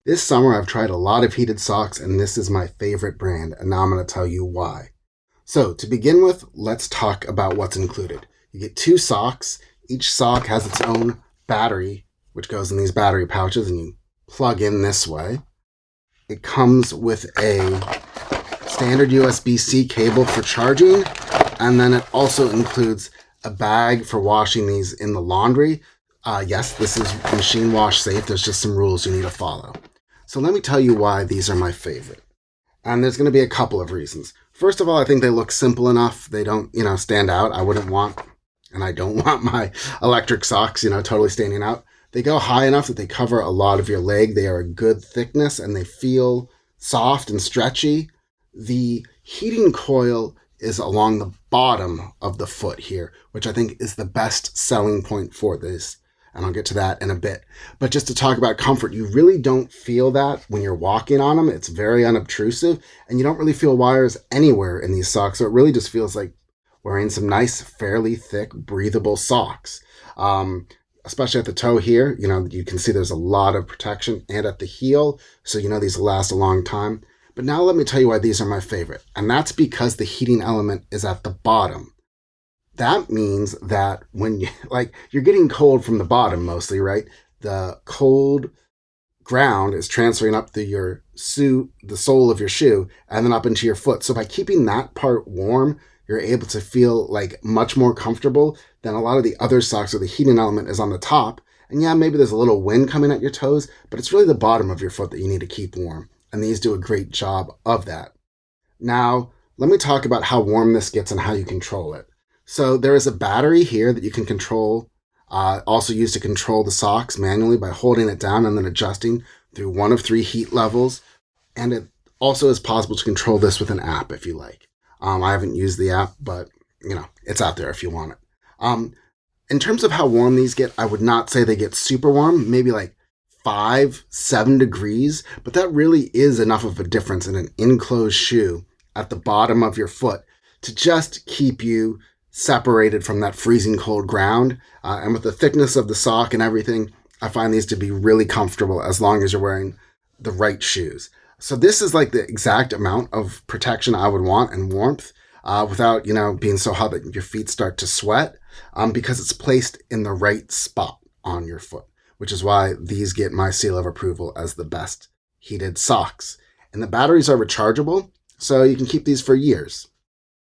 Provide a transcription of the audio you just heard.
This summer, I've tried a lot of heated socks, and this is my favorite brand, and now I'm going to tell you why. So, to begin with, let's talk about what's included. You get 2 socks. Each sock has its own battery, which goes in these battery pouches, and you plug in this way. It comes with a standard USB-C cable for charging, and then it also includes a bag for washing these in the laundry. Yes, this is machine wash safe. There's just some rules you need to follow. So let me tell you why these are my favorite. And there's going to be a couple of reasons. First of all, I think they look simple enough. They don't, stand out. I don't want my electric socks, totally standing out. They go high enough that they cover a lot of your leg. They are a good thickness and they feel soft and stretchy. The heating coil is along the bottom of the foot here, which I think is the best selling point for this. And I'll get to that in a bit. But just to talk about comfort, you really don't feel that when you're walking on them. It's very unobtrusive, and you don't really feel wires anywhere in these socks. So it really just feels like wearing some nice, fairly thick, breathable socks. Especially at the toe here, you can see there's a lot of protection, and at the heel, so these will last a long time. But now let me tell you why these are my favorite. And that's because the heating element is at the bottom. That means that when you're getting cold from the bottom mostly, right? The cold ground is transferring up through the sole of your shoe, and then up into your foot. So by keeping that part warm, you're able to feel like much more comfortable than a lot of the other socks where the heating element is on the top. And yeah, maybe there's a little wind coming at your toes, but it's really the bottom of your foot that you need to keep warm. And these do a great job of that. Now, let me talk about how warm this gets and how you control it. So there is a battery here that you can control, also used to control the socks manually by holding it down and then adjusting through one of 3 heat levels. And it also is possible to control this with an app if you like. I haven't used the app, but it's out there if you want it. In terms of how warm these get, I would not say they get super warm, maybe like 5-7 degrees, but that really is enough of a difference in an enclosed shoe at the bottom of your foot to just keep you separated from that freezing cold ground. And with the thickness of the sock and everything, I find these to be really comfortable as long as you're wearing the right shoes. So this is like the exact amount of protection I would want and warmth without, being so hot that your feet start to sweat because it's placed in the right spot on your foot, which is why these get my seal of approval as the best heated socks. And the batteries are rechargeable, so you can keep these for years.